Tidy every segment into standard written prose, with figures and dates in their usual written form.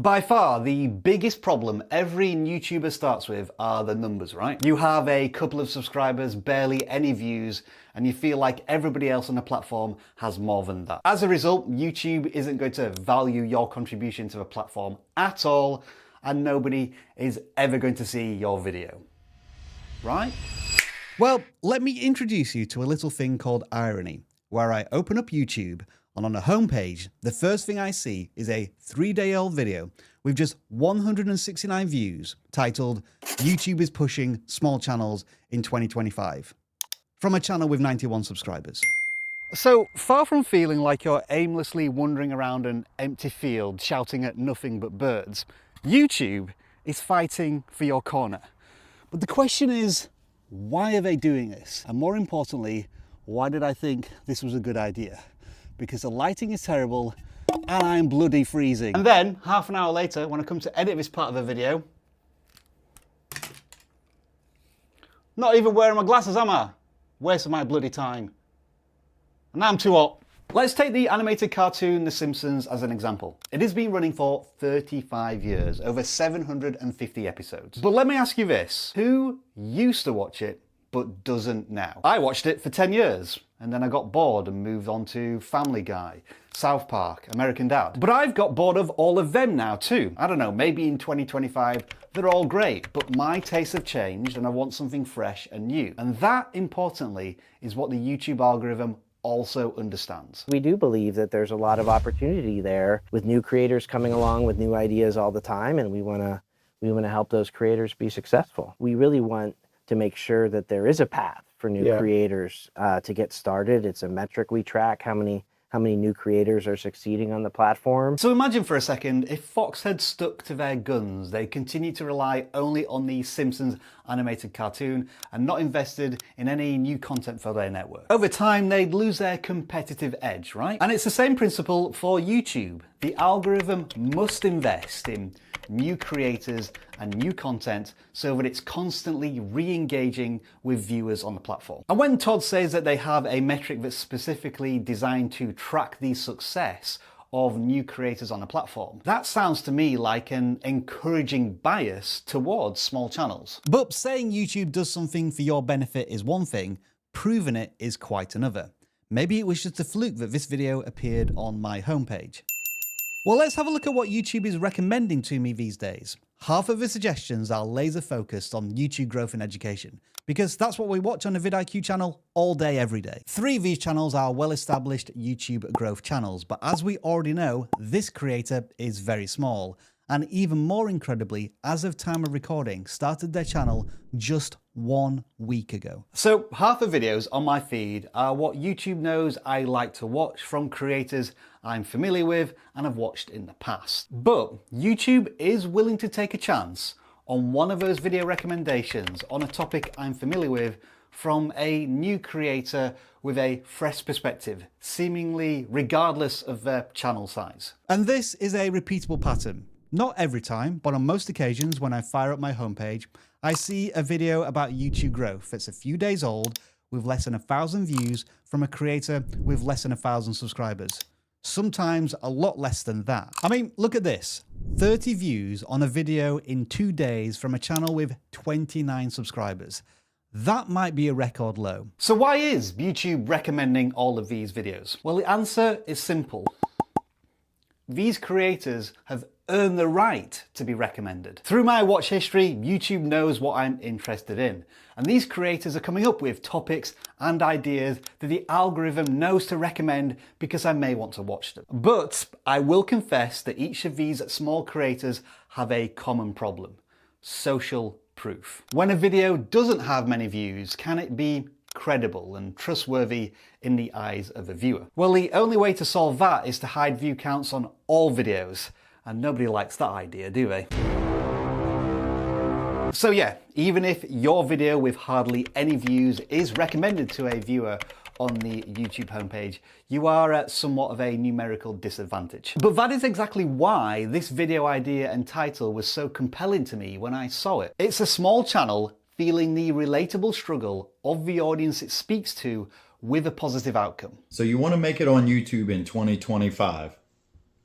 By far, the biggest problem every YouTuber starts with are the numbers, right? You have a couple of subscribers, barely any views, and you feel like everybody else on the platform has more than that. As a result, YouTube isn't going to value your contribution to the platform at all, and nobody is ever going to see your video, right? Well, let me introduce you to a little thing called irony, where I open up YouTube and on the homepage, the first thing I see is a 3-day-old video with just 169 views titled YouTube is pushing small channels in 2025 from a channel with 91 subscribers. So far from feeling like you're aimlessly wandering around an empty field shouting at nothing but birds, YouTube is fighting for your corner. But the question is, why are they doing this? And more importantly, why did I think this was a good idea? Because the lighting is terrible and I'm bloody freezing. And then, half an hour later, when I come to edit this part of the video, not even wearing my glasses, am I? Waste of my bloody time. And now I'm too hot. Let's take the animated cartoon The Simpsons as an example. It has been running for 35 years, over 750 episodes. But let me ask you this, who used to watch it but doesn't now? I watched it for 10 years. And then I got bored and moved on to Family Guy, South Park, American Dad. But I've got bored of all of them now too. I don't know, maybe in 2025, they're all great, but my tastes have changed and I want something fresh and new. And that, importantly, is what the YouTube algorithm also understands. We do believe that there's a lot of opportunity there with new creators coming along with new ideas all the time, and we want to help those creators be successful. We really want to make sure that there is a path for new creators to get started. It's a metric we track, how many new creators are succeeding on the platform. So imagine for a second if Fox had stuck to their guns, they continued to rely only on the Simpsons animated cartoon and not invested in any new content for their network. Over time, they'd lose their competitive edge, right? And it's the same principle for YouTube. The algorithm must invest in new creators and new content so that it's constantly re-engaging with viewers on the platform. And when Todd says that they have a metric that's specifically designed to track the success of new creators on the platform, that sounds to me like an encouraging bias towards small channels. But saying YouTube does something for your benefit is one thing, proving it is quite another. Maybe it was just a fluke that this video appeared on my homepage. Well, let's have a look at what YouTube is recommending to me these days. Half of the suggestions are laser focused on YouTube growth and education, because that's what we watch on the vidIQ channel all day, every day. 3 of these channels are well-established YouTube growth channels, but as we already know, this creator is very small, and even more incredibly, as of time of recording, started their channel just 1 week ago. So half the videos on my feed are what YouTube knows I like to watch from creators I'm familiar with and have watched in the past. But YouTube is willing to take a chance on one of those video recommendations on a topic I'm familiar with from a new creator with a fresh perspective, seemingly regardless of their channel size. And this is a repeatable pattern. Not every time, but on most occasions when I fire up my homepage, I see a video about YouTube growth that's a few days old with less than 1,000 views from a creator with less than 1,000 subscribers. Sometimes a lot less than that. I mean, look at this. 30 views on a video in 2 days from a channel with 29 subscribers. That might be a record low. So why is YouTube recommending all of these videos? Well, the answer is simple. These creators have earned the right to be recommended. Through my watch history, YouTube knows what I'm interested in. And these creators are coming up with topics and ideas that the algorithm knows to recommend because I may want to watch them. But I will confess that each of these small creators have a common problem: social proof. When a video doesn't have many views, can it be credible and trustworthy in the eyes of a viewer? Well, the only way to solve that is to hide view counts on all videos. And nobody likes that idea, do they? So yeah, even if your video with hardly any views is recommended to a viewer on the YouTube homepage, you are at somewhat of a numerical disadvantage. But that is exactly why this video idea and title was so compelling to me when I saw it. It's a small channel feeling the relatable struggle of the audience it speaks to with a positive outcome. So you want to make it on YouTube in 2025.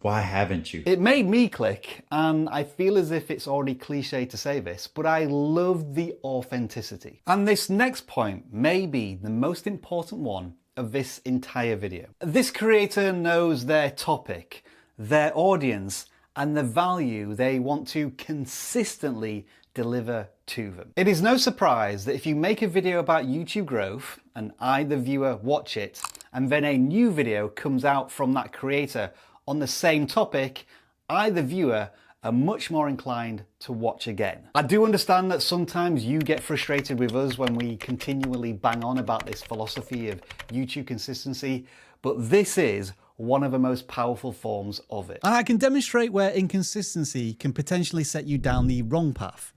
Why haven't you? It made me click, and I feel as if it's already cliche to say this, but I love the authenticity. And this next point may be the most important one of this entire video. This creator knows their topic, their audience, and the value they want to consistently deliver to them. It is no surprise that if you make a video about YouTube growth and I, the viewer, watch it, and then a new video comes out from that creator on the same topic, I, the viewer, are much more inclined to watch again. I do understand that sometimes you get frustrated with us when we continually bang on about this philosophy of YouTube consistency, but this is one of the most powerful forms of it. And I can demonstrate where inconsistency can potentially set you down the wrong path.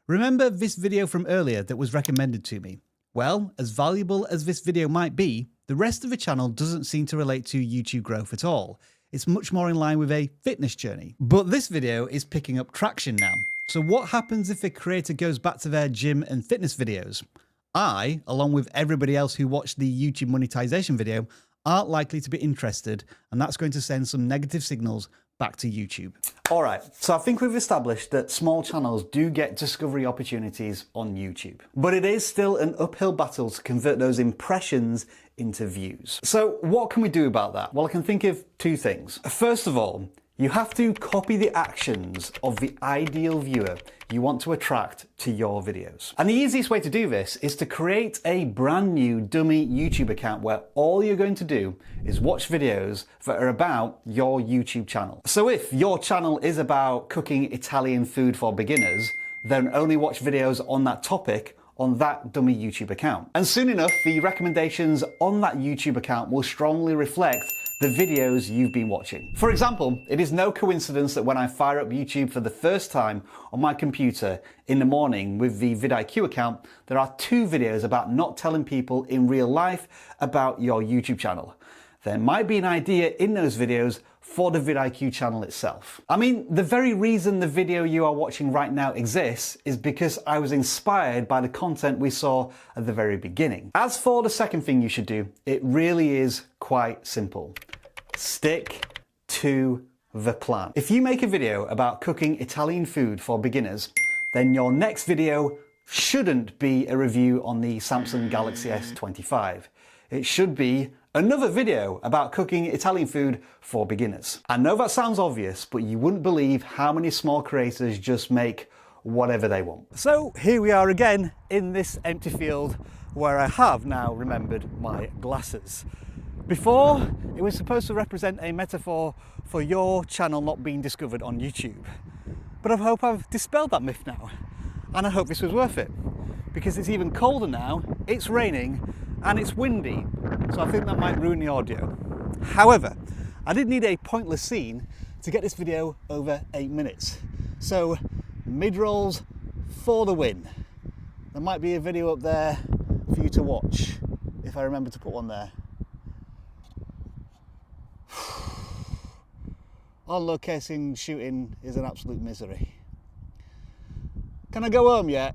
Remember this video from earlier that was recommended to me? Well, as valuable as this video might be, the rest of the channel doesn't seem to relate to YouTube growth at all. It's much more in line with a fitness journey. But this video is picking up traction now. So what happens if a creator goes back to their gym and fitness videos? I, along with everybody else who watched the YouTube monetization video, aren't likely to be interested, and that's going to send some negative signals back to YouTube. All right, so I think we've established that small channels do get discovery opportunities on YouTube, but it is still an uphill battle to convert those impressions into views. So what can we do about that? Well, I can think of two things. First of all, you have to copy the actions of the ideal viewer you want to attract to your videos. And the easiest way to do this is to create a brand new dummy YouTube account where all you're going to do is watch videos that are about your YouTube channel. So if your channel is about cooking Italian food for beginners, then only watch videos on that topic on that dummy YouTube account. And soon enough, the recommendations on that YouTube account will strongly reflect the videos you've been watching. For example, it is no coincidence that when I fire up YouTube for the first time on my computer in the morning with the vidIQ account, there are 2 videos about not telling people in real life about your YouTube channel. There might be an idea in those videos for the vidIQ channel itself. I mean, the very reason the video you are watching right now exists is because I was inspired by the content we saw at the very beginning. As for the second thing you should do, it really is quite simple. Stick to the plan. If you make a video about cooking Italian food for beginners, then your next video shouldn't be a review on the Samsung Galaxy S25. It should be another video about cooking Italian food for beginners. I know that sounds obvious, but you wouldn't believe how many small creators just make whatever they want. So here we are again in this empty field where I have now remembered my glasses. Before, it was supposed to represent a metaphor for your channel not being discovered on YouTube. But I hope I've dispelled that myth now. And I hope this was worth it. Because it's even colder now, it's raining, and it's windy. So I think that might ruin the audio. However, I did need a pointless scene to get this video over 8 minutes. So mid-rolls for the win. There might be a video up there for you to watch, if I remember to put one there. On location shooting is an absolute misery. Can I go home yet?